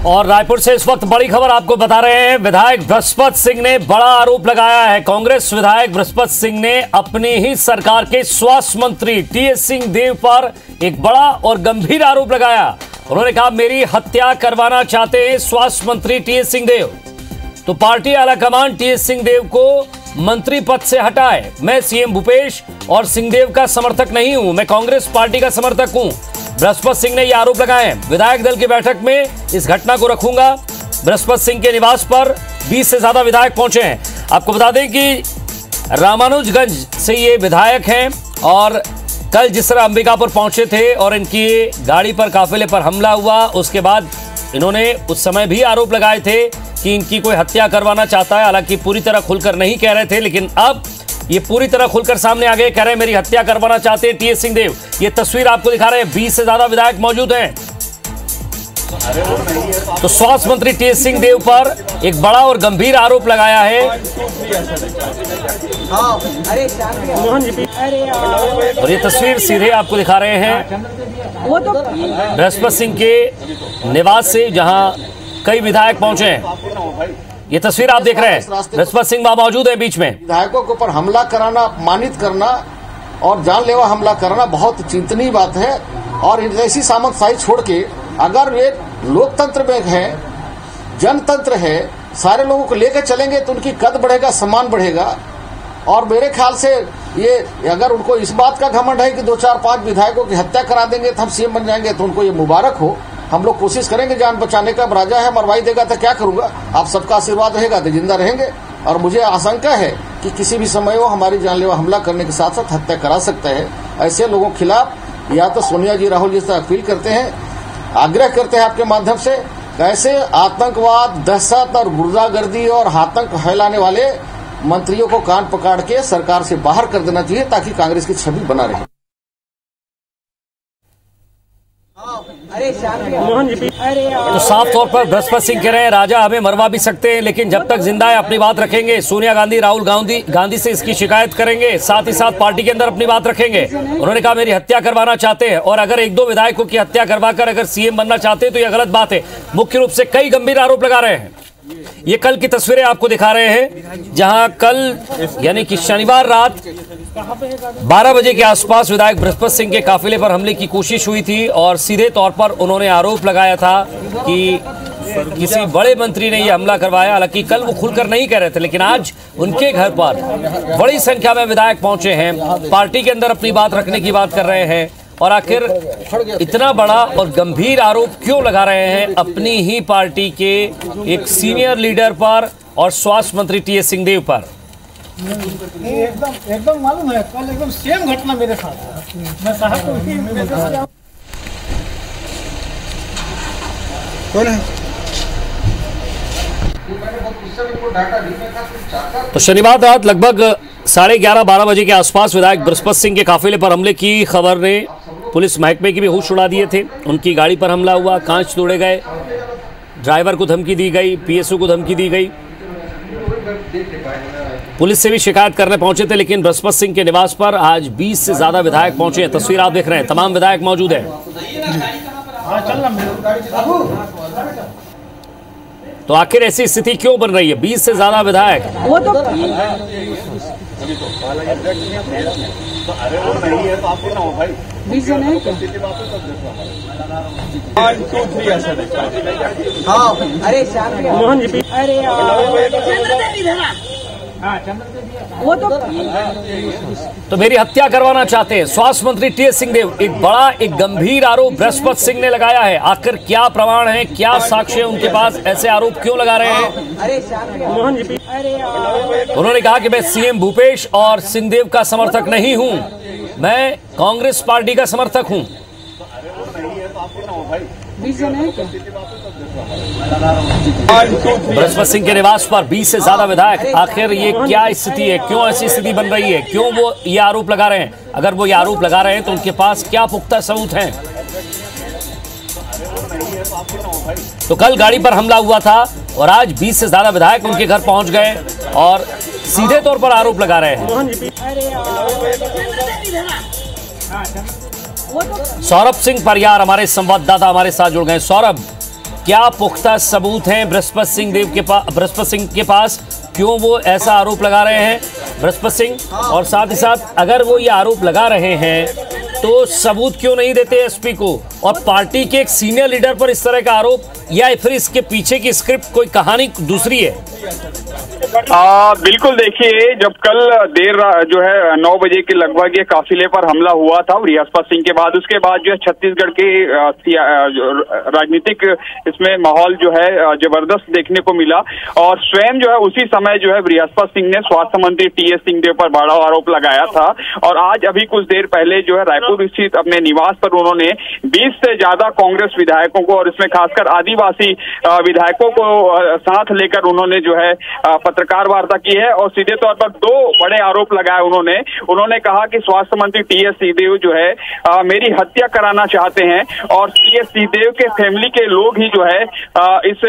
और रायपुर से इस वक्त बड़ी खबर आपको बता रहे हैं। विधायक बृहस्पति सिंह ने बड़ा आरोप लगाया है। कांग्रेस विधायक बृहस्पति सिंह ने अपनी ही सरकार के स्वास्थ्य मंत्री टीएस सिंहदेव पर एक बड़ा और गंभीर आरोप लगाया। उन्होंने कहा, मेरी हत्या करवाना चाहते हैं स्वास्थ्य मंत्री टीएस सिंहदेव, तो पार्टी आलाकमान टीएस सिंहदेव को मंत्री पद से हटाए। मैं सीएम भूपेश और सिंहदेव का समर्थक नहीं हूं, मैं कांग्रेस पार्टी का समर्थक हूं। बृहस्पति सिंह ने यह आरोप लगाए हैं। विधायक दल की बैठक में इस घटना को रखूंगा। बृहस्पति सिंह के निवास पर 20 से ज्यादा विधायक पहुंचे हैं। आपको बता दें कि रामानुजगंज से ये विधायक हैं और कल जिस तरह अंबिकापुर पहुंचे थे और इनकी गाड़ी पर काफिले पर हमला हुआ, उसके बाद इन्होंने उस समय भी आरोप लगाए थे कि इनकी कोई हत्या करवाना चाहता है। हालांकि पूरी तरह खुलकर नहीं कह रहे थे, लेकिन अब ये पूरी तरह खुलकर सामने आ गए। कह रहे हैं मेरी हत्या करवाना चाहते हैं टीएस सिंहदेव। ये तस्वीर आपको दिखा रहे हैं। 20 से ज्यादा विधायक मौजूद हैं। तो स्वास्थ्य मंत्री टीएस सिंहदेव पर एक बड़ा और गंभीर आरोप लगाया है। और ये तस्वीर सीधे आपको दिखा रहे हैं बृहस्पति सिंह के निवास से, जहां कई विधायक पहुंचे हैं। ये तस्वीर आप देख रहे हैं। बृहस्पति सिंह वहां मौजूद है बीच में। विधायकों के ऊपर हमला कराना, अपमानित करना और जानलेवा हमला करना बहुत चिंतनीय बात है। और ऐसी सामंतशाही छोड़ के अगर वे लोकतंत्र में है, जनतंत्र है, सारे लोगों को लेकर चलेंगे तो उनकी कद बढ़ेगा, सम्मान बढ़ेगा। और मेरे ख्याल से ये अगर उनको इस बात का घमंड है कि 2, 4, 5 विधायकों की हत्या करा देंगे तो हम सीएम बन जाएंगे, तो उनको ये मुबारक हो। हम लोग कोशिश करेंगे जान बचाने का। राजा है, मरवाई देगा तो क्या करूंगा। आप सबका आशीर्वाद रहेगा तो जिंदा रहेंगे। और मुझे आशंका है कि किसी भी समय वो हमारी जानलेवा हमला करने के साथ साथ हत्या करा सकता है। ऐसे लोगों के खिलाफ या तो सोनिया जी, राहुल जी से अपील करते हैं, आग्रह करते हैं आपके माध्यम से, कैसे आतंकवाद, दहशत और गुर्दागर्दी और आतंक फैलाने वाले मंत्रियों को कान पकड़ के सरकार से बाहर कर देना चाहिए ताकि कांग्रेस की छवि बना रहे। तो साफ तौर पर बृहस्पति सिंह कह रहे हैं, राजा हमें मरवा भी सकते हैं, लेकिन जब तक जिंदा है अपनी बात रखेंगे। सोनिया गांधी, राहुल गांधी से इसकी शिकायत करेंगे, साथ ही साथ पार्टी के अंदर अपनी बात रखेंगे। उन्होंने कहा मेरी हत्या करवाना चाहते हैं, और अगर 1-2 विधायकों की हत्या करवाकर अगर सीएम बनना चाहते हैं तो यह गलत बात है। मुख्य रूप से कई गंभीर आरोप लगा रहे हैं। ये कल की तस्वीरें आपको दिखा रहे हैं, जहां कल यानी कि शनिवार रात 12 बजे के आसपास विधायक बृहस्पति सिंह के काफिले पर हमले की कोशिश हुई थी। और सीधे तौर पर उन्होंने आरोप लगाया था कि किसी बड़े मंत्री ने यह हमला करवाया। हालांकि कल वो खुलकर नहीं कह रहे थे, लेकिन आज उनके घर पर बड़ी संख्या में विधायक पहुंचे हैं, पार्टी के अंदर अपनी बात रखने की बात कर रहे हैं। और आखिर इतना बड़ा और गंभीर आरोप क्यों लगा रहे हैं अपनी ही पार्टी के एक सीनियर लीडर पर और स्वास्थ्य मंत्री टीएस सिंहदेव पर? एकदम मालूम है, कल एकदम सेम घटना मेरे साथ। मैं साहब को कौन है? तो शनिवार रात लगभग 11:30-12 बजे के आसपास विधायक बृहस्पति सिंह के काफिले पर हमले की खबर ने पुलिस महकमे की भी होश उड़ा दिए थे। उनकी गाड़ी पर हमला हुआ, कांच तोड़े गए, ड्राइवर को धमकी दी गई, पीएसओ को धमकी दी गई। पुलिस से भी शिकायत करने पहुंचे थे, लेकिन बृहस्पति सिंह के निवास पर आज 20 से ज्यादा विधायक पहुंचे हैं। तस्वीर आप देख रहे हैं, तमाम विधायक मौजूद हैं। तो आखिर ऐसी स्थिति क्यों बन रही है? 20 से ज्यादा विधायक। वो तो मोहन जी, अरे वो तो मेरी हत्या करवाना चाहते हैं स्वास्थ्य मंत्री टीएस सिंहदेव। एक गंभीर आरोप बृहस्पति सिंह ने लगाया है। आखिर क्या प्रमाण है, क्या साक्ष्य है उनके पास? ऐसे आरोप क्यों लगा रहे हैं? मोहन जी, उन्होंने कहा कि मैं सीएम भूपेश और सिंहदेव का समर्थक नहीं हूं, मैं कांग्रेस पार्टी का समर्थक हूं। बृहस्पति सिंह के निवास पर 20 से ज्यादा विधायक। आखिर ये क्या स्थिति है, क्यों ऐसी स्थिति बन रही है, क्यों वो ये आरोप लगा रहे हैं? अगर वो ये आरोप लगा रहे हैं तो उनके पास क्या पुख्ता सबूत हैं? तो कल गाड़ी पर हमला हुआ था और आज 20 से ज्यादा विधायक उनके घर पहुंच गए और सीधे तौर पर आरोप लगा रहे हैं। सौरभ सिंह परियार हमारे संवाददाता हमारे साथ जुड़ गए। सौरभ, क्या पुख्ता सबूत हैं बृहस्पति सिंह के पास, क्यों वो ऐसा आरोप लगा रहे हैं बृहस्पति सिंह, और साथ ही साथ अगर वो ये आरोप लगा रहे हैं तो सबूत क्यों नहीं देते एसपी को, और पार्टी के एक सीनियर लीडर पर इस तरह का आरोप, या फिर इसके पीछे की स्क्रिप्ट कोई कहानी दूसरी है? बिल्कुल, देखिए, जब कल देर जो है 9 बजे के लगभग ये काफिले पर हमला हुआ था बृहस्पति सिंह के बाद, उसके बाद जो है छत्तीसगढ़ के राजनीतिक इसमें माहौल जो है जबरदस्त देखने को मिला, और स्वयं जो है उसी समय जो है बृहस्पति सिंह ने स्वास्थ्य मंत्री टीएस सिंहदेव पर बड़ा आरोप लगाया था। और आज अभी कुछ देर पहले जो है रायपुर स्थित अपने निवास पर उन्होंने 20 से ज्यादा कांग्रेस विधायकों को, और इसमें खासकर आदिवासी विधायकों को साथ लेकर उन्होंने जो है पत्रकार वार्ता की है, और सीधे तौर पर 2 बड़े आरोप लगाए उन्होंने कहा कि स्वास्थ्य मंत्री टीएस सिंहदेव जो है मेरी हत्या कराना चाहते हैं, और टीएस सिंहदेव के फैमिली के लोग ही जो है इस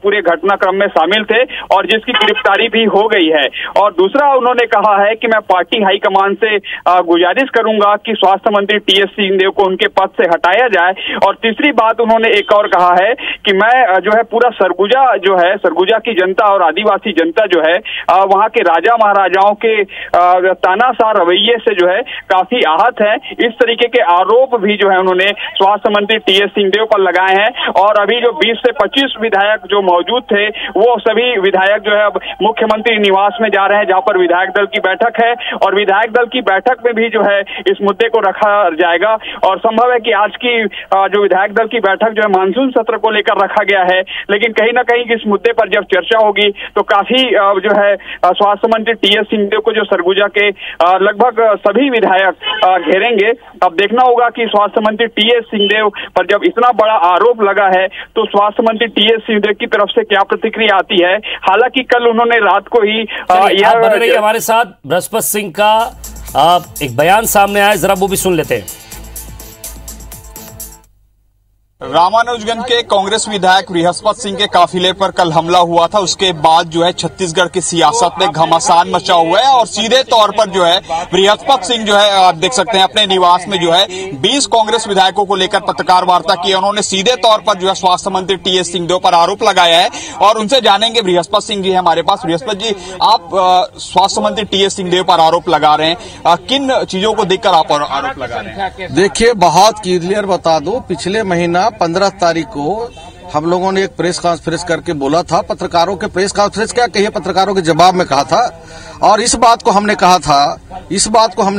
पूरे घटनाक्रम में शामिल थे, और जिसकी गिरफ्तारी भी हो गई है। और दूसरा उन्होंने कहा है कि मैं पार्टी हाईकमान से गुजारिश करूंगा कि स्वास्थ्य मंत्री टीएस सिंहदेव को उनके पद से हटाया जाए। और तीसरी बात उन्होंने एक और कहा है कि मैं जो है पूरा सरगुजा की जनता और आदिवासी जनता जो है वहां के राजा महाराजाओं के तानाशाह रवैये से जो है काफी आहत है। इस तरीके के आरोप भी जो है उन्होंने स्वास्थ्य मंत्री टीएस सिंहदेव पर लगाए हैं। और अभी जो 20 से 25 विधायक जो मौजूद थे, वो सभी विधायक जो है अब मुख्यमंत्री निवास में जा रहे हैं, जहां पर विधायक दल की बैठक है, और विधायक दल की बैठक में भी जो है इस मुद्दे को रखा जाएगा। और संभव है कि आज की जो विधायक दल की बैठक जो है मानसून सत्र को लेकर रखा गया है, लेकिन कहीं ना कहीं इस मुद्दे पर जब चर्चा होगी तो काफी जो है स्वास्थ्य मंत्री टीएस सिंहदेव को जो सरगुजा के लगभग सभी विधायक घेरेंगे। अब देखना होगा कि स्वास्थ्य मंत्री टीएस सिंहदेव पर जब इतना बड़ा आरोप लगा है तो स्वास्थ्य मंत्री टीएस सिंहदेव की तरफ से क्या प्रतिक्रिया आती है। हालांकि कल उन्होंने रात को ही हमारे साथ बृहस्पति सिंह का एक बयान सामने आया, जरा वो भी सुन लेते हैं। रामानुजगंज के कांग्रेस विधायक बृहस्पति सिंह के काफिले पर कल हमला हुआ था, उसके बाद जो है छत्तीसगढ़ की सियासत में घमासान मचा हुआ है, और सीधे तौर पर जो है बृहस्पति सिंह जो है आप देख सकते हैं अपने निवास में जो है 20 कांग्रेस विधायकों को लेकर पत्रकार वार्ता की। उन्होंने सीधे तौर पर जो है स्वास्थ्य मंत्री टीएस सिंहदेव पर आरोप लगाया है, और उनसे जानेंगे। बृहस्पति सिंह जी है हमारे पास। बृहस्पति जी, आप स्वास्थ्य मंत्री टीएस सिंहदेव पर आरोप लगा रहे हैं, किन चीजों को देखकर आप आरोप लगा रहे हैं? देखिए, बहुत क्लियर बता दो, पिछले महीना 15 तारीख को हम लोगों ने एक प्रेस कॉन्फ्रेंस करके बोला था, पत्रकारों के प्रेस कॉन्फ्रेंस क्या कहिए, पत्रकारों के जवाब में कहा था, और इस बात को हमने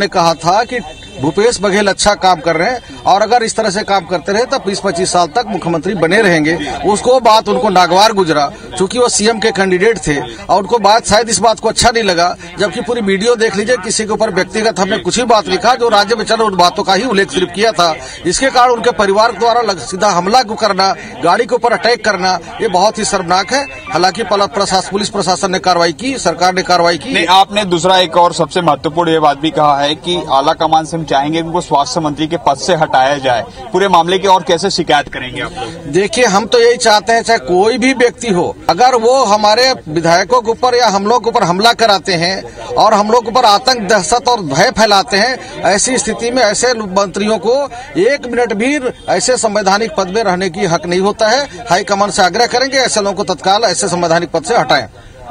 कहा था कि भूपेश बघेल अच्छा काम कर रहे हैं, और अगर इस तरह से काम करते रहे तो 20-25 साल तक मुख्यमंत्री बने रहेंगे। उसको बात उनको नागवार गुजरा, चूंकि वो सीएम के कैंडिडेट थे, और उनको बात शायद इस बात को अच्छा नहीं लगा। जबकि पूरी वीडियो देख लीजिए, किसी के ऊपर व्यक्तिगत हमने कुछ ही बात लिखा, जो राज्य में चल उन बातों का ही उल्लेख सिर्फ किया था। इसके कारण उनके परिवार द्वारा सीधा हमला करना, गाड़ी के ऊपर अटैक करना, ये बहुत ही शर्मनाक है। हालांकि पुलिस प्रशासन ने कार्रवाई की, सरकार ने कार्रवाई की। नहीं, आपने दूसरा एक और सबसे महत्वपूर्ण ये बात भी कहा है कि आला कमान से हम चाहेंगे उनको स्वास्थ्य मंत्री के पद से हटाया जाए। पूरे मामले की और कैसे शिकायत करेंगे आप लोग? देखिए, हम तो यही चाहते हैं, चाहे कोई भी व्यक्ति हो, अगर वो हमारे विधायकों के ऊपर या हम लोग के ऊपर हमला कराते हैं और हम लोग के ऊपर आतंक, दहशत और भय फैलाते हैं, ऐसी स्थिति में ऐसे मंत्रियों को 1 मिनट भी ऐसे संवैधानिक पद में रहने की हक नहीं होता है। हाईकमान से आग्रह करेंगे ऐसे लोगों को तत्काल ऐसे संवैधानिक पद से हटाएं।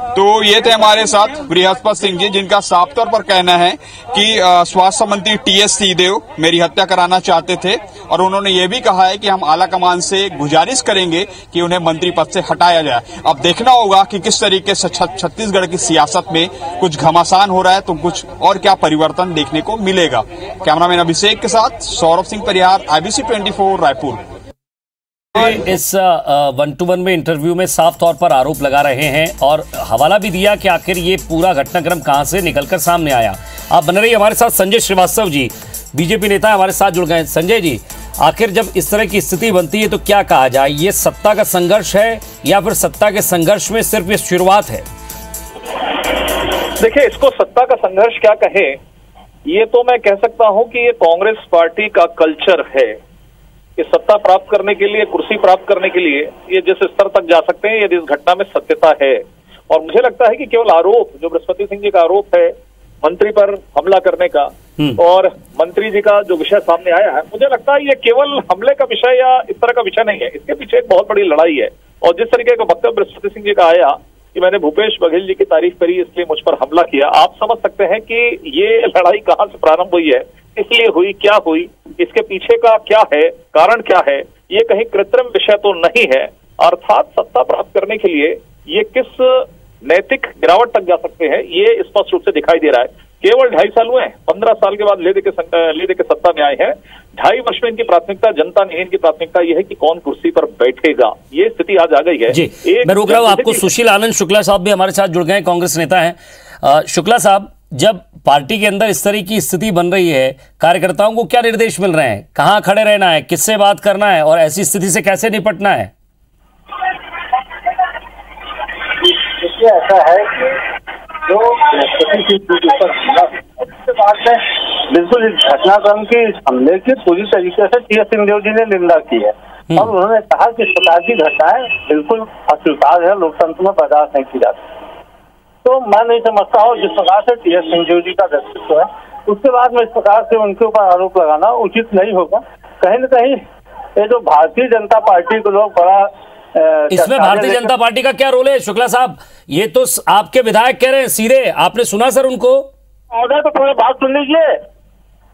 तो ये थे हमारे साथ बृहस्पति सिंह जी, जिनका साफ तौर पर कहना है कि स्वास्थ्य मंत्री टीएस सिंहदेव मेरी हत्या कराना चाहते थे, और उन्होंने ये भी कहा है कि हम आला कमान से गुजारिश करेंगे कि उन्हें मंत्री पद से हटाया जाए। अब देखना होगा कि किस तरीके से छत्तीसगढ़ की सियासत में कुछ घमासान हो रहा है, तो कुछ और क्या परिवर्तन देखने को मिलेगा। कैमरामैन अभिषेक के साथ सौरभ सिंह परिहार, IBC 24 रायपुर। इस 1-to-1 में इंटरव्यू में साफ तौर पर आरोप लगा रहे हैं, और हवाला भी दिया कि आखिर ये पूरा घटनाक्रम कहां से निकलकर सामने आया। आप बने रहिए हमारे साथ। संजय श्रीवास्तव जी, बीजेपी नेता हमारे साथ जुड़ गए हैं। संजय जी, आखिर जब इस तरह की स्थिति बनती है तो क्या कहा जाए, ये सत्ता का संघर्ष है या फिर सत्ता के संघर्ष में सिर्फ ये शुरुआत है? देखिए, इसको सत्ता का संघर्ष क्या कहे, ये तो मैं कह सकता हूं कि ये कांग्रेस पार्टी का कल्चर है कि सत्ता प्राप्त करने के लिए, कुर्सी प्राप्त करने के लिए ये जिस स्तर तक जा सकते हैं, यदि इस घटना में सत्यता है। और मुझे लगता है कि केवल आरोप, जो बृहस्पति सिंह जी का आरोप है, मंत्री पर हमला करने का और मंत्री जी का जो विषय सामने आया है, मुझे लगता है ये केवल हमले का विषय या इस तरह का विषय नहीं है, इसके पीछे एक बहुत बड़ी लड़ाई है। और जिस तरीके का वक्तव्य बृहस्पति सिंह जी का आया कि मैंने भूपेश बघेल जी की तारीफ करी इसलिए मुझ पर हमला किया, आप समझ सकते हैं कि ये लड़ाई कहाँ से प्रारंभ हुई है, इसलिए हुई, क्या हुई, इसके पीछे का क्या है, कारण क्या है। ये कहीं कृत्रिम विषय तो नहीं है। अर्थात सत्ता प्राप्त करने के लिए ये किस नैतिक गिरावट तक जा सकते हैं, ये स्पष्ट रूप से दिखाई दे रहा है। केवल 2.5 साल हुए हैं, 15 साल के बाद ले दे के सत्ता में आए हैं। 2.5 वर्ष में इनकी प्राथमिकता जनता नहीं, इनकी प्राथमिकता यह है कि कौन कुर्सी पर बैठेगा। ये स्थिति आज आ गई है। जी, मैं रोक रहा हूं आपको। सुशील आनंद शुक्ला साहब भी हमारे साथ जुड़ गए हैं, कांग्रेस नेता हैं। शुक्ला साहब, जब पार्टी के अंदर इस तरह की स्थिति बन रही है, कार्यकर्ताओं को क्या निर्देश मिल रहे हैं, कहां खड़े रहना है, किससे बात करना है और ऐसी स्थिति से कैसे निपटना है? ऐसा है कि जो उसके बाद में बिल्कुल इस घटनाक्रम की हमले की पूरी तरीके से टी.एस. सिंहदेव जी ने निंदा की है और उन्होंने कहा कि इस प्रकार की घटनाएं बिल्कुल अस्वीकार है, लोकतंत्र में बर्दाश्त नहीं की जाती। तो मैं नहीं समझता हूँ जिस प्रकार से टी.एस. सिंहदेव जी का व्यक्तित्व है, उसके बाद में इस प्रकार से उनके ऊपर आरोप लगाना उचित नहीं होगा। कहीं न कहीं ये जो भारतीय जनता पार्टी को लोग बड़ा इसमें भारतीय जनता पार्टी का क्या रोल है शुक्ला साहब? ये तो आपके विधायक कह रहे हैं सीधे, आपने सुना सर उनको? तो थोड़ी बात सुन लीजिए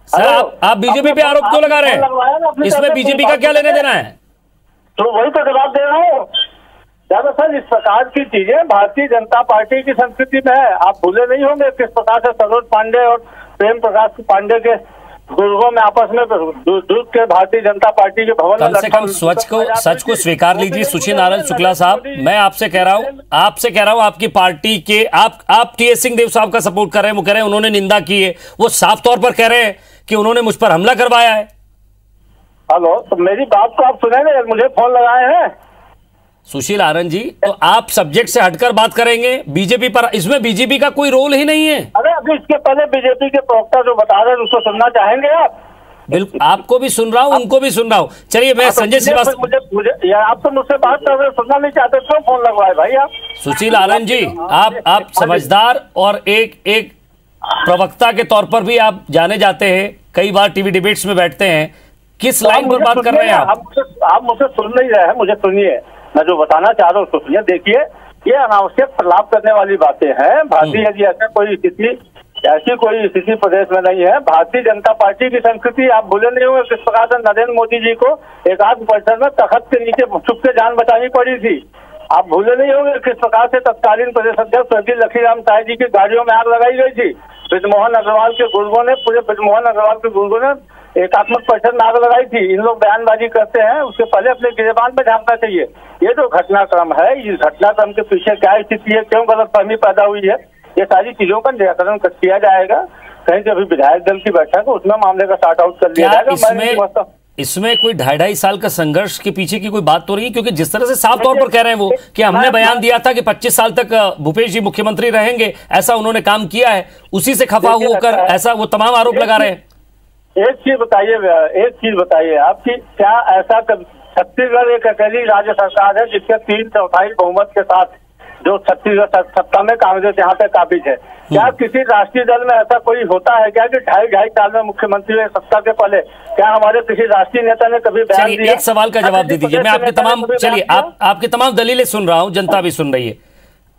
सर। आप बीजेपी पे आरोप क्यों लगा रहे हैं? इसमें बीजेपी का क्या लेने देना है? तो वही तो जवाब दे रहा हूँ। दरअसल इस प्रकार की चीजें भारतीय जनता पार्टी की संस्कृति में है। आप भूले नहीं होंगे किस प्रकार से सरोज पांडे और प्रेम प्रकाश पांडे के बुजुर्गों में आपस में दूध के भारतीय जनता पार्टी के भवन कम से कम सच को स्वीकार लीजिए। सुशील नारायण शुक्ला साहब, मैं आपसे कह रहा हूं आपकी पार्टी के आप टी.एस. सिंहदेव साहब का सपोर्ट कर रहे हैं, वो कह रहे हैं उन्होंने निंदा की है, वो साफ तौर पर कह रहे हैं कि उन्होंने मुझ पर हमला करवाया है। हेलो, तो मेरी बात को आप सुनेंगे, मुझे फोन लगाए हैं। सुशील आनंद जी, तो आप सब्जेक्ट से हटकर बात करेंगे बीजेपी पर, इसमें बीजेपी का कोई रोल ही नहीं है। अरे अभी इसके पहले बीजेपी के प्रवक्ता जो बता रहे हैं उसको सुनना चाहेंगे आप? बिल्कुल, आपको भी सुन रहा हूं, उनको भी सुन रहा हूं। चलिए, मैं संजय श्रीवास्तव, मुझे आप तो मुझसे बात कर रहे, सुनना नहीं चाहते, क्यों फोन लगवाए भाई आप? सुशील आनंद जी, आप समझदार और एक प्रवक्ता के तौर पर भी आप जाने जाते हैं, कई बार टीवी डिबेट्स में बैठते हैं, किस लाइन पर बात कर रहे हैं आप मुझसे सुन नहीं रहे हैं, मुझे सुनिए, मैं जो बताना चाह रहा हूँ उसको सुनिए। देखिए, ये अनावश्यक प्रलाप करने वाली बातें हैं। भारतीय यदि ऐसी कोई स्थिति प्रदेश में नहीं है। भारतीय जनता पार्टी की संस्कृति आप भूले नहीं होंगे किस प्रकार से नरेंद्र मोदी जी को एकाध परिसर में तख्त के नीचे छुप के जान बचानी पड़ी थी। आप भूले नहीं होंगे किस प्रकार से तत्कालीन प्रदेश अध्यक्ष स्वर्गीय लखीराम साय जी की गाड़ियों में आग लगाई गई थी। ब्रजमोहन अग्रवाल के गुर्गों ने एकात्मक परिषद में आग लगाई थी। इन लोग बयानबाजी करते हैं, उसके पहले अपने गिरबान में झांकना चाहिए। ये जो घटनाक्रम है, इस घटनाक्रम के पीछे क्या स्थिति है, क्यों गलतफहमी पैदा हुई है, ये सारी चीजों का निराकरण किया जाएगा। कहीं से अभी विधायक दल की बैठक है, उसमें मामले का सॉर्ट आउट कर लिया जाएगा। इसमें कोई 2.5 साल का संघर्ष के पीछे की कोई बात तो नहीं, क्योंकि जिस तरह से साफ तौर पर कह रहे हैं वो कि हमने बयान दिया था कि 25 साल तक भूपेश जी मुख्यमंत्री रहेंगे, ऐसा उन्होंने काम किया है, उसी से खफा होकर ऐसा वो तमाम आरोप लगा रहे हैं। एक चीज बताइए आपकी, क्या ऐसा छत्तीसगढ़ एक अकेली राज्य सरकार है जिसके 3/4 बहुमत के साथ जो छत्तीसगढ़ सत्ता में कांग्रेस यहाँ पे काबिज है? क्या किसी राष्ट्रीय दल में ऐसा कोई होता है क्या कि 2.5 साल में मुख्यमंत्री हुए सत्ता के पहले? क्या हमारे किसी राष्ट्रीय नेता ने कभी बयान दिया? एक सवाल का जवाब दे दीजिए। मैं आपकी तमाम दलीलें सुन रहा हूँ, जनता भी सुन रही है।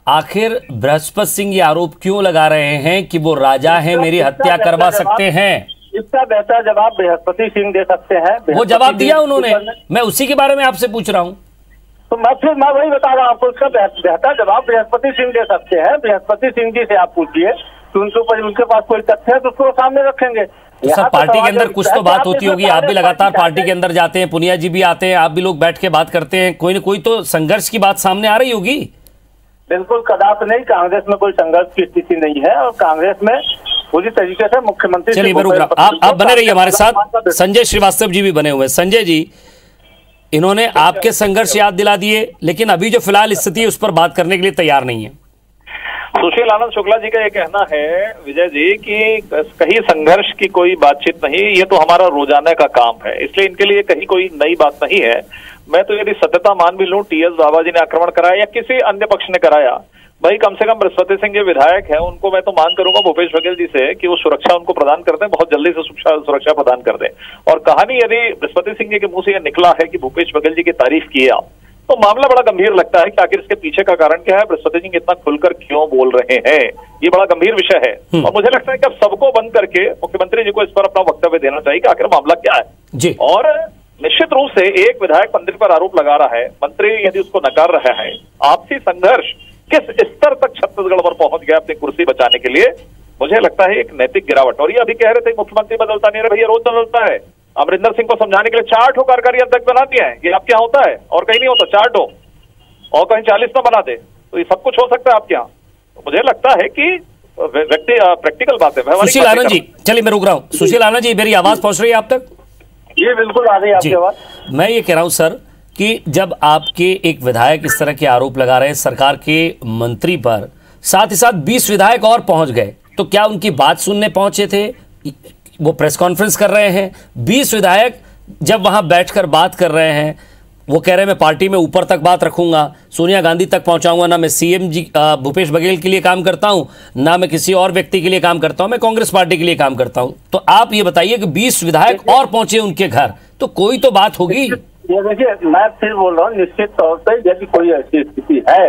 आखिर बृहस्पति सिंह ये आरोप क्यों लगा रहे हैं कि वो राजा है, मेरी हत्या करवा सकते हैं? इसका बेहतर जवाब बृहस्पति सिंह दे सकते हैं। वो जवाब दिया उन्होंने, मैं उसी के बारे में आपसे पूछ रहा हूँ। तो मैं वही बता रहा हूँ आपको, इसका बेहतर जवाब बृहस्पति सिंह दे सकते हैं। बृहस्पति सिंह जी से आप पूछिए कि उनके पास कोई तथ्य है तो उसको सामने रखेंगे। तो सब पार्टी के अंदर कुछ तो बात होती होगी, आप भी लगातार पार्टी के अंदर जाते हैं, पुनिया जी भी आते हैं, आप भी लोग बैठ के बात करते हैं, कोई न कोई तो संघर्ष की बात सामने आ रही होगी। बिल्कुल कदापि नहीं, कांग्रेस में कोई संघर्ष की स्थिति नहीं है और कांग्रेस में पूरी तरीके से मुख्यमंत्री। चलिए आप बने रहिए हमारे साथ। संजय श्रीवास्तव जी भी बने हुए हैं। संजय जी, इन्होंने आपके संघर्ष याद दिला दिए, लेकिन अभी जो फिलहाल स्थिति है उस पर बात करने के लिए तैयार नहीं है। सुशील आनंद शुक्ला जी का ये कहना है विजय जी कि कहीं संघर्ष की कोई बातचीत नहीं, ये तो हमारा रोजाना का काम है, इसलिए इनके लिए कहीं कोई नई बात नहीं है। मैं तो यदि सत्यता मान भी लूं, टीएस बाबा जी ने आक्रमण कराया या किसी अन्य पक्ष ने कराया, भाई कम से कम बृहस्पति सिंह जो विधायक है उनको मैं तो मांग करूंगा भूपेश बघेल जी से कि वो सुरक्षा उनको प्रदान कर दें, बहुत जल्दी से सुरक्षा प्रदान कर दें। और कहानी यदि बृहस्पति सिंह जी के मुंह से यह निकला है कि भूपेश बघेल जी की तारीफ की है तो मामला बड़ा गंभीर लगता है कि आखिर इसके पीछे का कारण क्या है, बृहस्पति सिंह इतना खुलकर क्यों बोल रहे हैं, ये बड़ा गंभीर विषय है। और मुझे लगता है कि अब सबको बंद करके मुख्यमंत्री जी को इस पर अपना वक्तव्य देना चाहिए कि आखिर मामला क्या है जी। और निश्चित रूप से एक विधायक मंत्री पर आरोप लगा रहा है, मंत्री यदि उसको नकार रहा है, आपसी संघर्ष किस स्तर तक छत्तीसगढ़ पर पहुंच गया अपनी कुर्सी बचाने के लिए, मुझे लगता है एक नैतिक गिरावट। और ये अभी कह रहे थे मुख्यमंत्री बदलता नहीं रहा, भैया रोज बदलता है। अमरिंदर सिंह को समझाने के लिए 4 ठो कार्यकारी अध्यक्ष बना दिया है, ये आपके यहाँ होता है और कहीं नहीं होता, 4 ठो और कहीं 40 ना बना दे, तो ये सब कुछ हो सकता है आपके यहाँ। तो मुझे लगता है कि व्यक्ति प्रैक्टिकल बात है। सुशील आनंद जी, चलिए मैं रुक रहा हूँ। सुशील आनंद जी, मेरी आवाज पहुंच रही है आप तक? ये बिल्कुल आ रही है आपकी आवाज। मैं ये कह रहा हूं सर कि जब आपके एक विधायक इस तरह के आरोप लगा रहे हैं सरकार के मंत्री पर, साथ ही साथ 20 विधायक और पहुंच गए, तो क्या उनकी बात सुनने पहुंचे थे? वो प्रेस कॉन्फ्रेंस कर रहे हैं, 20 विधायक जब वहां बैठकर बात कर रहे हैं, वो कह रहे हैं मैं पार्टी में ऊपर तक बात रखूंगा, सोनिया गांधी तक पहुंचाऊंगा, ना मैं सीएम जी भूपेश बघेल के लिए काम करता हूं, ना मैं किसी और व्यक्ति के लिए काम करता हूं, मैं कांग्रेस पार्टी के लिए काम करता हूं। तो आप ये बताइए कि 20 विधायक और पहुंचे उनके घर, तो कोई तो बात होगी। ये देखिए, मैं फिर बोल रहा हूँ, निश्चित तौर पर यदि कोई ऐसी स्थिति है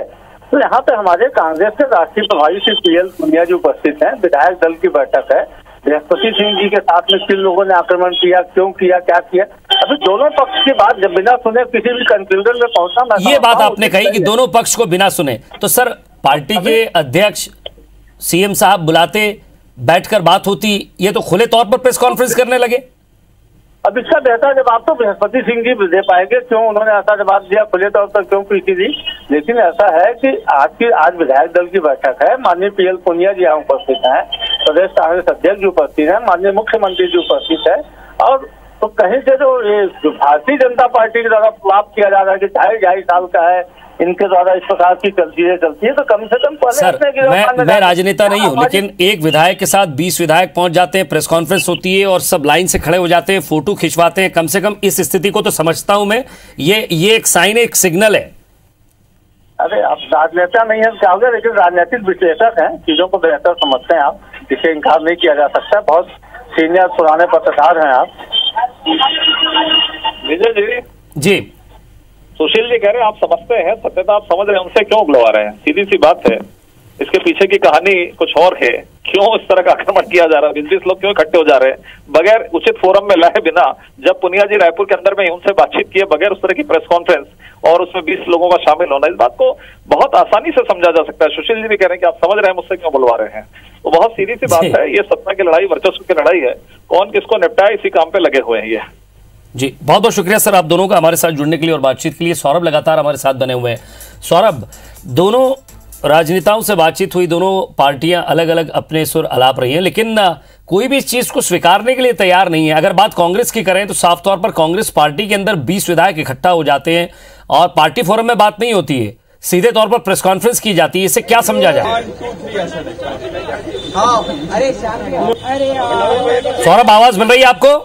तो यहाँ पे हमारे कांग्रेस के राष्ट्रीय प्रभारी श्री पीएल पुनिया जी उपस्थित हैं, विधायक दल की बैठक है, बृहस्पति सिंह जी के साथ में किन लोगों ने आक्रमण किया, क्यों किया, क्या किया, अभी दोनों पक्ष की बात जब बिना सुने किसी भी कंक्लूजन में पहुंचना, ये बात आपने कही कि दोनों पक्ष को बिना सुने, तो सर पार्टी के अध्यक्ष सीएम साहब बुलाते, बैठकर बात होती, ये तो खुले तौर पर प्रेस कॉन्फ्रेंस करने लगे। अब इसका बेहतर जवाब तो बृहस्पति सिंह जी दे पाएंगे, क्यों उन्होंने ऐसा जवाब दिया, खुले तौर पर क्यों पीछे दी। लेकिन ऐसा है कि आज विधायक दल की बैठक है, माननीय पीएल पुनिया जी यहाँ उपस्थित हैं, प्रदेश कांग्रेस अध्यक्ष जी उपस्थित हैं, माननीय मुख्यमंत्री जी उपस्थित है, और तो कहीं से जो भारतीय जनता पार्टी के द्वारा फ्लॉप किया जा रहा है कि 2.5 साल का है, इनके द्वारा इस प्रकार की चलती है, तो कम से कम सर मैं राजनेता नहीं हूं, लेकिन एक विधायक के साथ 20 विधायक पहुंच जाते हैं, प्रेस कॉन्फ्रेंस होती है और सब लाइन से खड़े हो जाते हैं, फोटो खिंचवाते हैं, कम से कम इस स्थिति को तो समझता हूं मैं, ये एक साइन है, एक सिग्नल है। अरे आप राजनेता नहीं है क्या हो गया, लेकिन राजनीतिक विश्लेषक हैं, चीजों को बेहतर समझते हैं आप, इसे इनकार नहीं किया जा सकता, बहुत सीनियर पुराने पत्रकार हैं आप। विजय जी, सुशील जी कह रहे हैं आप समझते हैं, सत्यता आप समझ रहे हैं, उनसे क्यों उगलवा रहे हैं? सीधी सी बात है, इसके पीछे की कहानी कुछ और है। क्यों इस तरह का आक्रमण किया जा रहा है? 20 लोग क्यों इकट्ठे हो जा रहे हैं बगैर उचित फोरम में लाए बिना? जब पुनिया जी रायपुर के अंदर में उनसे बातचीत किए बगैर उस तरह की प्रेस कॉन्फ्रेंस और उसमें 20 लोगों का शामिल होना, इस बात को बहुत आसानी से समझा जा सकता है। सुशील जी भी कह रहे हैं कि आप समझ रहे हैं, मुझसे क्यों बुलवा रहे हैं? तो बहुत सीधी सी बात है, ये सत्ता की लड़ाई, वर्चस्व की लड़ाई है, कौन किसको निपटाए इसी काम पे लगे हुए हैं ये। जी बहुत बहुत शुक्रिया सर आप दोनों का हमारे साथ जुड़ने के लिए और बातचीत के लिए। सौरभ लगातार हमारे साथ बने हुए हैं। सौरभ, दोनों राजनेताओं से बातचीत हुई, दोनों पार्टियां अलग अलग अपने सुर अलाप रही हैं, लेकिन कोई भी इस चीज को स्वीकारने के लिए तैयार नहीं है। अगर बात कांग्रेस की करें तो साफ तौर पर कांग्रेस पार्टी के अंदर 20 विधायक इकट्ठा हो जाते हैं और पार्टी फोरम में बात नहीं होती है, सीधे तौर पर प्रेस कॉन्फ्रेंस की जाती है। इससे क्या समझा जाए? सौरभ, आवाज मिल रही है आपको?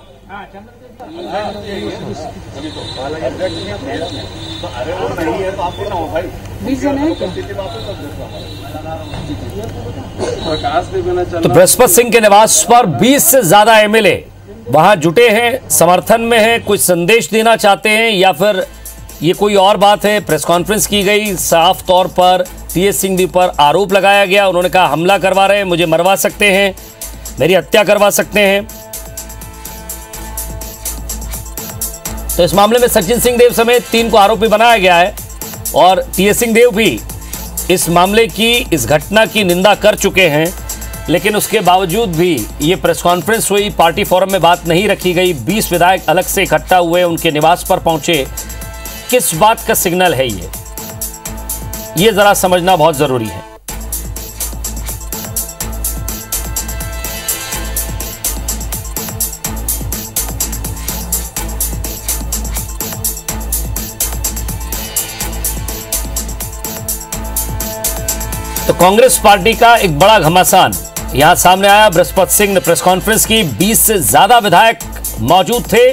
तो बृहस्पति सिंह के निवास पर 20 से ज्यादा एमएलए वहां जुटे हैं, समर्थन में हैं, कुछ संदेश देना चाहते हैं या फिर ये कोई और बात है। प्रेस कॉन्फ्रेंस की गई, साफ तौर पर टीएस सिंह जी पर आरोप लगाया गया, उन्होंने कहा हमला करवा रहे हैं, मुझे मरवा सकते हैं, मेरी हत्या करवा सकते हैं। तो इस मामले में सचिन सिंह देव समेत 3 को आरोपी बनाया गया है और टीएस सिंह देव भी इस मामले की, इस घटना की निंदा कर चुके हैं, लेकिन उसके बावजूद भी ये प्रेस कॉन्फ्रेंस हुई, पार्टी फोरम में बात नहीं रखी गई, 20 विधायक अलग से इकट्ठा हुए, उनके निवास पर पहुंचे। किस बात का सिग्नल है ये जरा समझना बहुत जरूरी है। तो कांग्रेस पार्टी का एक बड़ा घमासान यहां सामने आया। बृहस्पति सिंह ने प्रेस कॉन्फ्रेंस की, 20 से ज्यादा विधायक मौजूद थे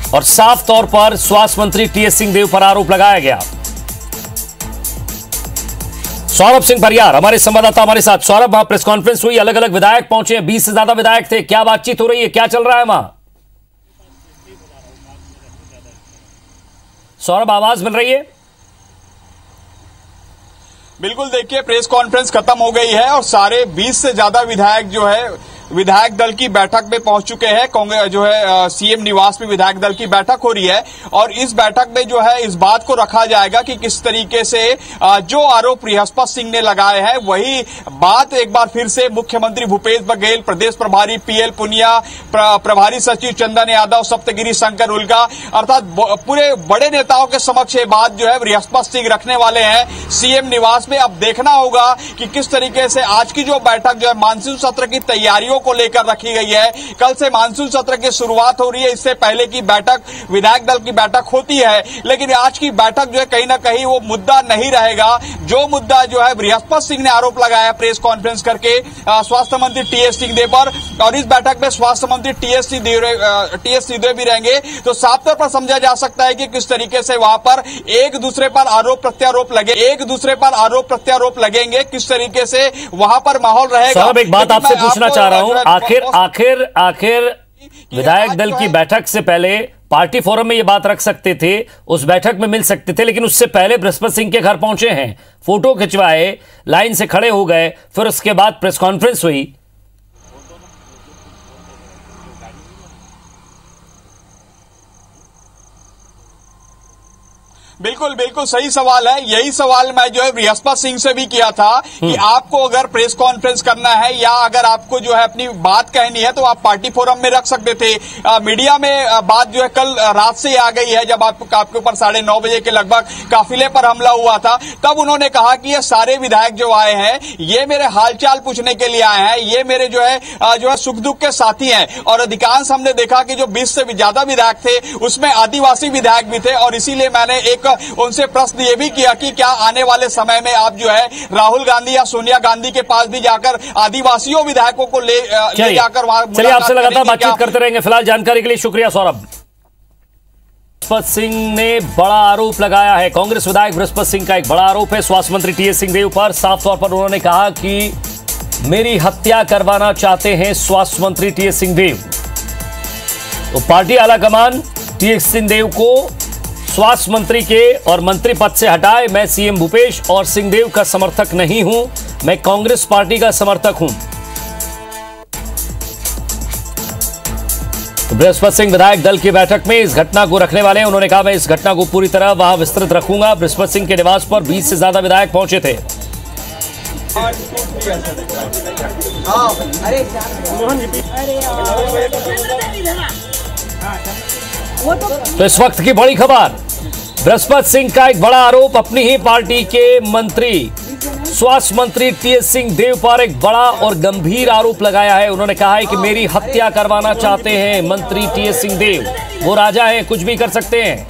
और साफ तौर पर स्वास्थ्य मंत्री टीएस सिंह देव पर आरोप लगाया गया। सौरभ सिंह परियार हमारे संवाददाता हमारे साथ। सौरभ, वहां प्रेस कॉन्फ्रेंस हुई, अलग अलग विधायक पहुंचे, 20 से ज्यादा विधायक थे, क्या बातचीत हो रही है, क्या चल रहा है वहां? सौरभ, आवाज मिल रही है? बिल्कुल, देखिए प्रेस कॉन्फ्रेंस खत्म हो गई है और सारे 20 से ज्यादा विधायक जो है विधायक दल की बैठक में पहुंच चुके हैं। कांग्रेस जो है सीएम निवास में विधायक दल की बैठक हो रही है और इस बैठक में जो है इस बात को रखा जाएगा कि किस तरीके से जो आरोप बृहस्पत सिंह ने लगाए हैं वही बात एक बार फिर से मुख्यमंत्री भूपेश बघेल, प्रदेश प्रभारी पीएल पुनिया, प्रभारी सचिव चंदन यादव, सप्तगिरी शंकर उल्का अर्थात पूरे बड़े नेताओं के समक्ष ये बात जो है बृहस्पत सिंह रखने वाले हैं सीएम निवास में। अब देखना होगा कि किस तरीके से आज की जो बैठक जो है मानसून सत्र की तैयारियों को लेकर रखी गई है। कल से मानसून सत्र की शुरुआत हो रही है, इससे पहले की बैठक विधायक दल की बैठक होती है, लेकिन आज की बैठक जो है कहीं ना कहीं वो मुद्दा नहीं रहेगा। जो मुद्दा जो है बृहस्पत सिंह ने आरोप लगाया प्रेस कॉन्फ्रेंस करके स्वास्थ्य मंत्री टीएस सिंहदेव पर, और इस बैठक में स्वास्थ्य मंत्री टीएस सिंहदेव भी रहेंगे, तो साफ तौर पर समझा जा सकता है कि किस तरीके से वहां पर एक दूसरे पर आरोप प्रत्यारोप लगेंगे, किस तरीके से वहां पर माहौल रहेगा। साहब, एक बात आपसे पूछना चाह रहा हूं, आखिर विधायक दल की बैठक से पहले पार्टी फोरम में ये बात रख सकते थे, उस बैठक में मिल सकते थे, लेकिन उससे पहले बृहस्पत सिंह के घर पहुंचे हैं, फोटो खिंचवाए, लाइन से खड़े हो गए, फिर उसके बाद प्रेस कॉन्फ्रेंस हुई। बिल्कुल बिल्कुल सही सवाल है। यही सवाल मैं जो है बृहस्पत सिंह से भी किया था कि आपको अगर प्रेस कॉन्फ्रेंस करना है या अगर आपको जो है अपनी बात कहनी है तो आप पार्टी फोरम में रख सकते थे। मीडिया में बात जो है कल रात से आ गई है, जब आपके ऊपर 9:30 बजे के लगभग काफिले पर हमला हुआ था, तब उन्होंने कहा कि ये सारे विधायक जो आए हैं ये मेरे हालचाल पूछने के लिए आए हैं, ये मेरे जो है सुख दुख के साथी हैं। और अधिकांश हमने देखा कि जो 20 से ज्यादा विधायक थे उसमें आदिवासी विधायक भी थे, और इसीलिए मैंने एक उनसे प्रश्न ये भी किया कि क्या आने वाले समय में आप जो है राहुल गांधी या सोनिया गांधी के पास भी जाकर आदिवासियों विधायकों को ले जाकर वहां। चलिए, आपसे लगातार बातचीत करते रहेंगे। फिलहाल जानकारी के लिए शुक्रिया सौरभ। बृहस्पत सिंह ने बड़ा आरोप लगाया है, कांग्रेस विधायक बृहस्पत सिंह का एक बड़ा आरोप है स्वास्थ्य मंत्री टीएस सिंहदेव पर। साफ तौर पर उन्होंने कहा कि मेरी हत्या करवाना चाहते हैं स्वास्थ्य मंत्री टीएस सिंहदेव। तो पार्टी आलाकमान टीएस सिंहदेव को स्वास्थ्य मंत्री के और मंत्री पद से हटाए। मैं सीएम भूपेश और सिंहदेव का समर्थक नहीं हूं, मैं कांग्रेस पार्टी का समर्थक हूं। तो बृहस्पत सिंह विधायक दल की बैठक में इस घटना को रखने वाले हैं। उन्होंने कहा मैं इस घटना को पूरी तरह वहां विस्तृत रखूंगा। बृहस्पत सिंह के निवास पर 20 से ज्यादा विधायक पहुंचे थे। तो इस वक्त की बड़ी खबर, बृहस्पत सिंह का एक बड़ा आरोप, अपनी ही पार्टी के मंत्री स्वास्थ्य मंत्री टीएस सिंहदेव पर एक बड़ा और गंभीर आरोप लगाया है। उन्होंने कहा है कि मेरी हत्या करवाना चाहते हैं मंत्री टीएस सिंहदेव, वो राजा हैं, कुछ भी कर सकते हैं।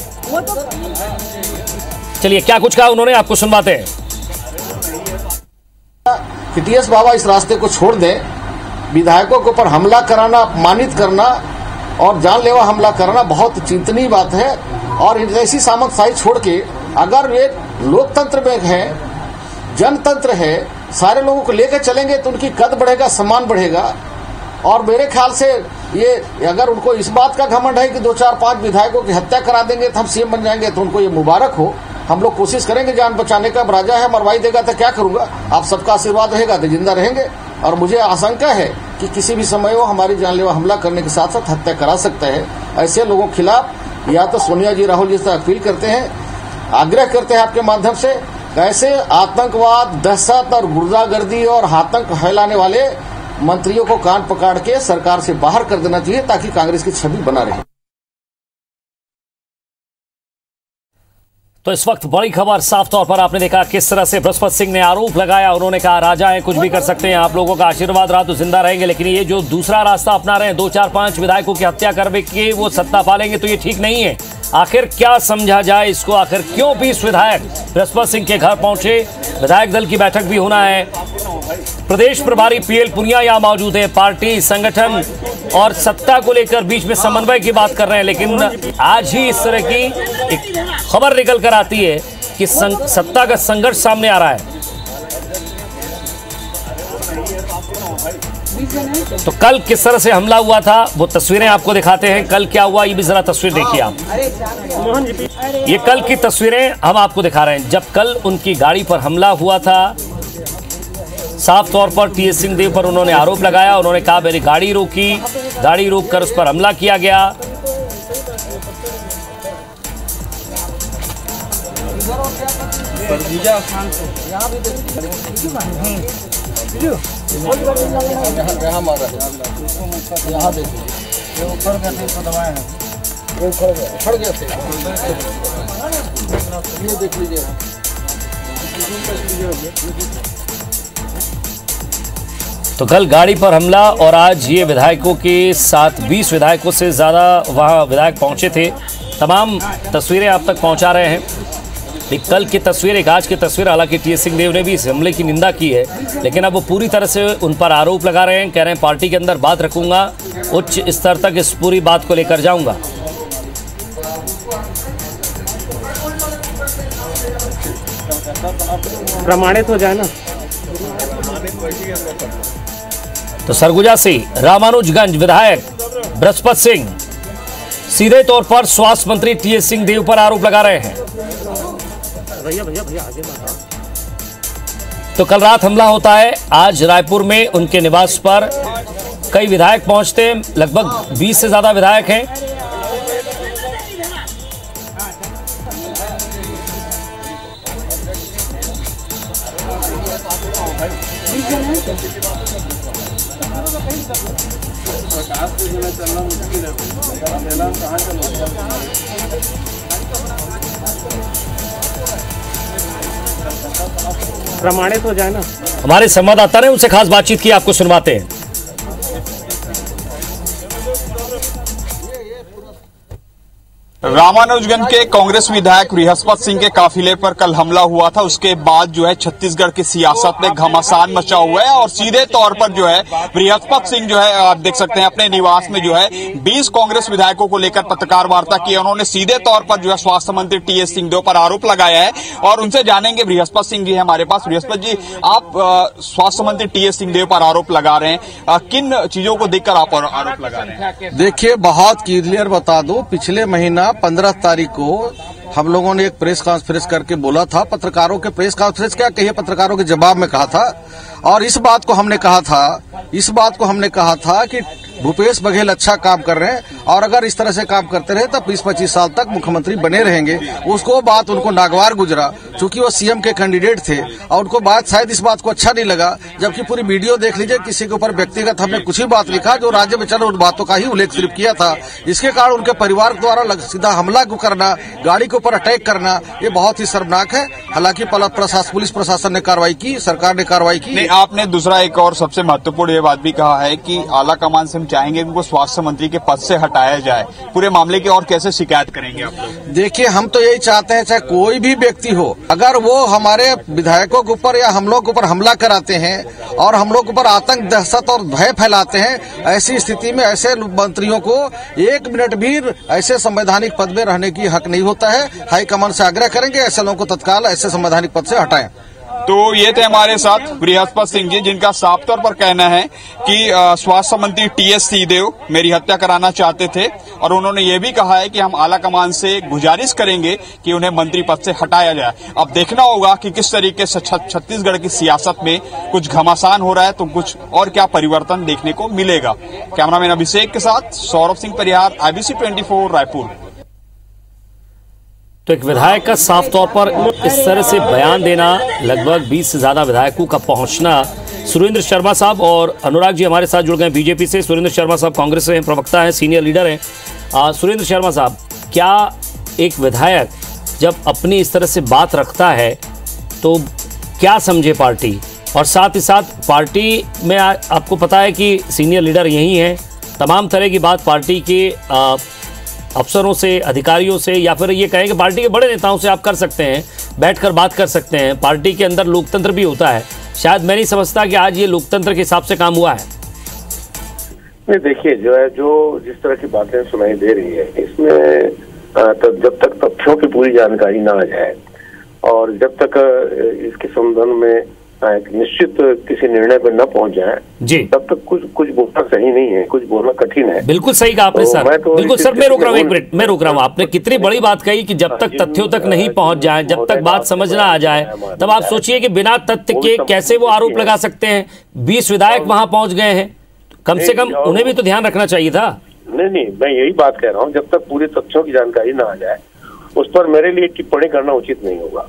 चलिए, क्या कुछ कहा उन्होंने, आपको सुनवाते हैं। कि टीएस बाबा इस रास्ते को छोड़ दें। विधायकों के ऊपर हमला कराना, अपमानित करना और जानलेवा हमला करना बहुत चिंतनीय बात है। और ऐसी सामंतशाही छोड़ के अगर वे लोकतंत्र में है, जनतंत्र है, सारे लोगों को लेकर चलेंगे तो उनकी कद बढ़ेगा, सम्मान बढ़ेगा। और मेरे ख्याल से ये अगर उनको इस बात का घमंड है कि 2, 4, 5 विधायकों की हत्या करा देंगे तो हम सीएम बन जाएंगे, तो उनको ये मुबारक हो। हम लोग कोशिश करेंगे जान बचाने का। राजा है, मरवाई देगा तो क्या करूंगा, आप सबका आशीर्वाद रहेगा तो जिंदा रहेंगे। और मुझे आशंका है कि किसी भी समय वो हमारी जानलेवा हमला करने के साथ साथ हत्या करा सकता है। ऐसे लोगों के खिलाफ या तो सोनिया जी, राहुल जी से अपील करते हैं, आग्रह करते हैं आपके माध्यम से, ऐसे आतंकवाद, दहशत और गुर्दागर्दी और आतंक फैलाने वाले मंत्रियों को कान पकड़ के सरकार से बाहर कर देना चाहिए ताकि कांग्रेस की छवि बना रहे। तो इस वक्त बड़ी खबर, साफ तौर पर आपने देखा किस तरह से बृहस्पत सिंह ने आरोप लगाया। उन्होंने कहा राजा है, कुछ भी कर सकते हैं, आप लोगों का आशीर्वाद रहा तो जिंदा रहेंगे। लेकिन ये जो दूसरा रास्ता अपना रहे हैं, 2, 4, 5 विधायकों की हत्या करके वो सत्ता पालेंगे, तो ये ठीक नहीं है। आखिर क्या समझा जाए इसको, आखिर क्यों 20 विधायक बृहस्पत सिंह के घर पहुंचे। विधायक दल की बैठक भी होना है। प्रदेश प्रभारी पीएल पुनिया यहां मौजूद है। पार्टी, संगठन और सत्ता को लेकर बीच में समन्वय की बात कर रहे हैं, लेकिन आज ही इस तरह की एक खबर निकल कर आती है कि सत्ता का संघर्ष सामने आ रहा है। तो कल किस तरह से हमला हुआ था वो तस्वीरें आपको दिखाते हैं। कल क्या हुआ ये भी जरा तस्वीर देखिए आप। ये कल की तस्वीरें हम आपको दिखा रहे हैं। जब कल उनकी गाड़ी पर हमला हुआ था, साफ तौर पर टीएस सिंहदेव पर उन्होंने आरोप लगाया। उन्होंने कहा मेरी गाड़ी रोकी, गाड़ी रोककर उस पर हमला किया गया। यहाँ मारा है, यहाँ देखिए, ये उखड़ गया थे, दबाए हैं, ये उखड़ गया थे, ये देख लीजिए। तो कल गाड़ी पर हमला और आज ये विधायकों के साथ 20 विधायकों से ज़्यादा वहाँ विधायक पहुँचे थे। तमाम तस्वीरें आप तक पहुँचा रहे हैं। एक कल की तस्वीर, एक आज की तस्वीर। हालांकि टीएस सिंहदेव ने भी इस हमले की निंदा की है, लेकिन अब वो पूरी तरह से उन पर आरोप लगा रहे हैं। कह रहे हैं पार्टी के अंदर बात रखूंगा, उच्च स्तर तक इस पूरी बात को लेकर जाऊंगा। प्रमाणित हो जाए ना। तो सरगुजा से रामानुजगंज विधायक बृहस्पति सिंह सीधे तौर पर स्वास्थ्य मंत्री टीएस सिंहदेव पर आरोप लगा रहे हैं। तो कल रात हमला होता है, आज रायपुर में उनके निवास पर कई विधायक पहुंचते हैं। लगभग 20 से ज्यादा विधायक हैं। प्रमाणित हो जाए ना। हमारे संवाददाता ने उनसे खास बातचीत की, आपको सुनवाते हैं। रामानुजगंज के कांग्रेस विधायक बृहस्पति सिंह के काफिले पर कल हमला हुआ था। उसके बाद जो है छत्तीसगढ़ की सियासत में घमासान मचा हुआ है और सीधे तौर पर जो है बृहस्पति सिंह जो है आप देख सकते हैं अपने निवास में जो है 20 कांग्रेस विधायकों को लेकर पत्रकार वार्ता की। उन्होंने सीधे तौर पर जो है स्वास्थ्य मंत्री टीएस सिंहदेव पर आरोप लगाया है और उनसे जानेंगे। बृहस्पति सिंह जी है हमारे पास। बृहस्पति जी, आप स्वास्थ्य मंत्री टीएस सिंहदेव पर आरोप लगा रहे हैं, किन चीजों को देखकर आप आरोप लगा रहे हैं? देखिए, बहुत क्लियर बता दो, पिछले महीना 15 तारीख को हम लोगों ने एक प्रेस कॉन्फ्रेंस करके बोला था। पत्रकारों के प्रेस कॉन्फ्रेंस क्या कहिए, पत्रकारों के जवाब में कहा था और इस बात को हमने कहा था कि भूपेश बघेल अच्छा काम कर रहे हैं और अगर इस तरह से काम करते रहे तो 20-25 साल तक मुख्यमंत्री बने रहेंगे। उसको बात उनको नागवार गुजरा, चूंकि वो सीएम के कैंडिडेट थे और उनको बात शायद इस बात को अच्छा नहीं लगा। जबकि पूरी वीडियो देख लीजिए, किसी के ऊपर व्यक्तिगत हमने कुछ ही बात लिखा, जो राज्य में चल उन बातों का ही उल्लेख सिर्फ किया था। इसके कारण उनके परिवार द्वारा सीधा हमला करना, गाड़ी के ऊपर अटैक करना, ये बहुत ही शर्मनाक है। हालांकि पुलिस प्रशासन ने कार्रवाई की, सरकार ने कार्रवाई की। आपने दूसरा एक और सबसे महत्वपूर्ण ये बात भी कहा है कि आला कमान से चाहेंगे उनको स्वास्थ्य मंत्री के पद से हटाया जाए। पूरे मामले की और कैसे शिकायत करेंगे आप लोग? देखिए, हम तो यही चाहते हैं, चाहे कोई भी व्यक्ति हो, अगर वो हमारे विधायकों के ऊपर या हम लोग के ऊपर हमला कराते हैं और हम लोग के ऊपर आतंक, दहशत और भय फैलाते हैं, ऐसी स्थिति में ऐसे मंत्रियों को 1 मिनट भी ऐसे संवैधानिक पद में रहने की हक नहीं होता है। हाईकमान से आग्रह करेंगे ऐसे लोगों को तत्काल ऐसे संवैधानिक पद से हटाएं। तो ये थे हमारे साथ बृहस्पति सिंह जी, जिनका साफ तौर पर कहना है कि स्वास्थ्य मंत्री टीएस सिंहदेव मेरी हत्या कराना चाहते थे और उन्होंने ये भी कहा है कि हम आला कमान से गुजारिश करेंगे कि उन्हें मंत्री पद से हटाया जाए। अब देखना होगा कि किस तरीके से छत्तीसगढ़ की सियासत में कुछ घमासान हो रहा है, तो कुछ और क्या परिवर्तन देखने को मिलेगा। कैमरामैन अभिषेक के साथ सौरभ सिंह परिहार, IBC 24 रायपुर। तो एक विधायक का साफ तौर पर इस तरह से बयान देना, लगभग 20 से ज्यादा विधायकों का पहुंचना। सुरेंद्र शर्मा साहब और अनुराग जी हमारे साथ जुड़ गए बीजेपी से। सुरेंद्र शर्मा साहब कांग्रेस से हैं, प्रवक्ता हैं, सीनियर लीडर हैं। सुरेंद्र शर्मा साहब, क्या एक विधायक जब अपनी इस तरह से बात रखता है तो क्या समझे पार्टी, और साथ ही साथ पार्टी में आपको पता है कि सीनियर लीडर यही हैं, तमाम तरह की बात पार्टी के अफसरों से, अधिकारियों से, या फिर ये कहें कि पार्टी के बड़े नेताओं से आप कर सकते हैं, बैठकर बात कर सकते हैं। पार्टी के अंदर लोकतंत्र भी होता है। शायद मैं नहीं समझता कि आज ये लोकतंत्र के हिसाब से काम हुआ है। नहीं, देखिए, जो जिस तरह की बातें सुनाई दे रही है, इसमें तो जब तक तथ्यों की पूरी जानकारी ना आ जाए और जब तक इसके संबंध में एक निश्चित किसी निर्णय पर न पहुंच जाए जी, तब तक कुछ बोलना सही नहीं है, कुछ बोलना कठिन है। बिल्कुल सही कहा आपने सर। बिल्कुल सर, मैं रोक रहा हूँ, एक मिनट मैं रोक रहा हूँ। आपने कितनी बड़ी बात कही कि जब तक तथ्यों तक नहीं पहुंच जाए, जब तक बात समझ ना आ जाए, तब आप सोचिए कि बिना तथ्य के कैसे वो आरोप लगा सकते हैं। 20 विधायक वहां पहुंच गए हैं, कम से कम उन्हें भी तो ध्यान रखना चाहिए था। नहीं, मैं यही बात कह रहा हूँ, जब तक पूरे तथ्यों की जानकारी ना आ जाए उस पर मेरे लिए टिप्पणी करना उचित नहीं होगा।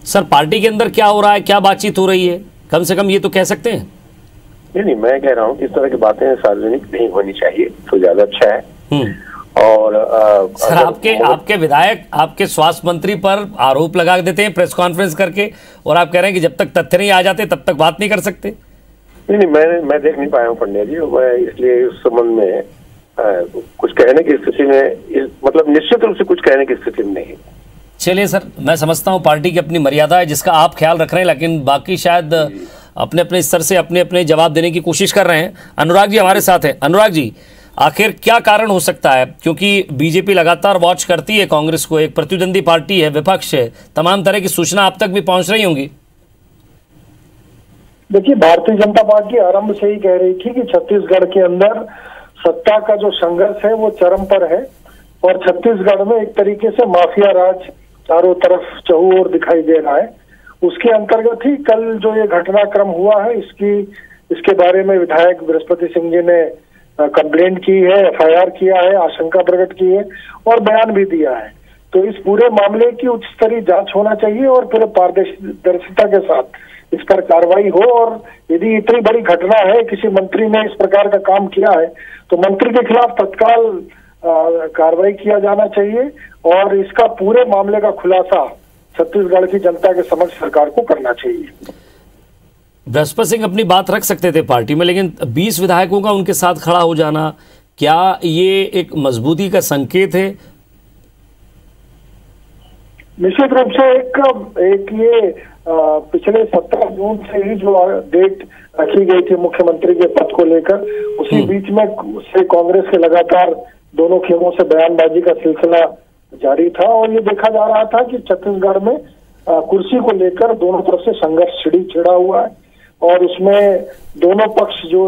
सर, पार्टी के अंदर क्या हो रहा है, क्या बातचीत हो रही है, कम से कम ये तो कह सकते हैं। नहीं, मैं कह रहा हूँ इस तरह की बातें सार्वजनिक नहीं होनी चाहिए तो ज्यादा अच्छा है। और सर, आपके विधायक आपके स्वास्थ्य मंत्री पर आरोप लगा देते हैं प्रेस कॉन्फ्रेंस करके, और आप कह रहे हैं कि जब तक तथ्य नहीं आ जाते तब तक बात नहीं कर सकते। नहीं, मैं देख नहीं पाया हूँ पंड्या जी, मैं इसलिए इस संबंध में कुछ कहने की स्थिति में, मतलब निश्चित रूप से कुछ कहने की स्थिति में नहीं। चलिए सर, मैं समझता हूँ पार्टी की अपनी मर्यादा है जिसका आप ख्याल रख रहे हैं, लेकिन बाकी शायद अपने अपने स्तर से अपने अपने जवाब देने की कोशिश कर रहे हैं। अनुराग जी हमारे साथ हैं। अनुराग जी, आखिर क्या कारण हो सकता है, क्योंकि बीजेपी लगातार वॉच करती है कांग्रेस को, एक प्रतिद्वंदी पार्टी है, विपक्ष है, तमाम तरह की सूचना आप तक भी पहुंच रही होंगी। देखिए, भारतीय जनता पार्टी आरंभ से ही कह रही थी कि छत्तीसगढ़ के अंदर सत्ता का जो संघर्ष है वो चरम पर है, और छत्तीसगढ़ में एक तरीके से माफिया राज चारों तरफ चहु ओर दिखाई दे रहा है। उसके अंतर्गत ही कल जो ये घटनाक्रम हुआ है, इसके बारे में विधायक बृहस्पति सिंह जी ने कंप्लेंट की है, FIR किया है, आशंका प्रकट की है और बयान भी दिया है। तो इस पूरे मामले की उच्च स्तरीय जांच होना चाहिए और फिर पारदर्शिता के साथ इस पर कार्रवाई हो। और यदि इतनी बड़ी घटना है, किसी मंत्री ने इस प्रकार का काम किया है, तो मंत्री के खिलाफ तत्काल कार्रवाई किया जाना चाहिए और इसका पूरे मामले का खुलासा छत्तीसगढ़ की जनता के समक्ष सरकार को करना चाहिए। बृहस्पति सिंह अपनी बात रख सकते थे पार्टी में, लेकिन 20 विधायकों का उनके साथ खड़ा हो जाना, क्या ये एक मजबूती का संकेत है? निश्चित रूप से एक ये पिछले 17 जून से ही जो डेट रखी गई थी मुख्यमंत्री के पद को लेकर, उसी बीच में से कांग्रेस के लगातार दोनों खेमों से बयानबाजी का सिलसिला जारी था और ये देखा जा रहा था कि छत्तीसगढ़ में कुर्सी को लेकर दोनों तरफ से संघर्ष छिड़ा हुआ है और उसमें दोनों पक्ष जो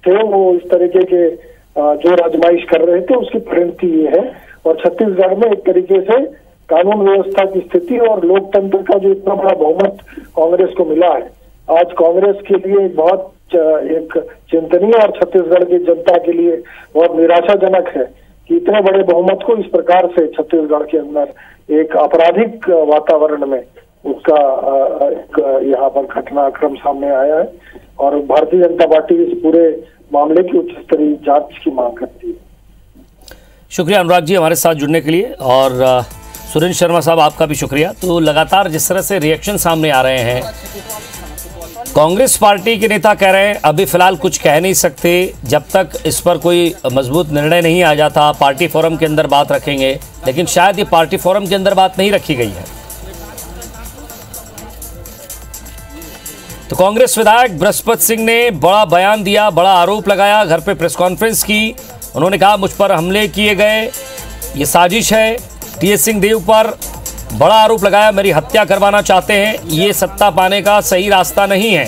थे वो इस तरीके के जो आजमाइश कर रहे थे उसकी परिणति ये है। और छत्तीसगढ़ में एक तरीके से कानून व्यवस्था की स्थिति और लोकतंत्र का जो इतना बड़ा बहुमत कांग्रेस को मिला है, आज कांग्रेस के लिए बहुत एक चिंतनीय और छत्तीसगढ़ की जनता के लिए बहुत निराशाजनक है कि इतने बड़े बहुमत को इस प्रकार से छत्तीसगढ़ के अंदर एक आपराधिक वातावरण में उसका यहाँ पर घटनाक्रम सामने आया है और भारतीय जनता पार्टी इस पूरे मामले की उच्च स्तरीय जांच की मांग करती है। शुक्रिया अनुराग जी हमारे साथ जुड़ने के लिए, और सुरेंद्र शर्मा साहब आपका भी शुक्रिया। तो लगातार जिस तरह से रिएक्शन सामने आ रहे हैं, कांग्रेस पार्टी के नेता कह रहे हैं अभी फिलहाल कुछ कह नहीं सकते, जब तक इस पर कोई मजबूत निर्णय नहीं आ जाता पार्टी फोरम के अंदर बात रखेंगे, लेकिन शायद ये पार्टी फोरम के अंदर बात नहीं रखी गई है। तो कांग्रेस विधायक बृहस्पति सिंह ने बड़ा बयान दिया, बड़ा आरोप लगाया, घर पे प्रेस कॉन्फ्रेंस की। उन्होंने कहा मुझ पर हमले किए गए, ये साजिश है, टीएस सिंहदेव पर बड़ा आरोप लगाया, मेरी हत्या करवाना चाहते हैं, ये सत्ता पाने का सही रास्ता नहीं है।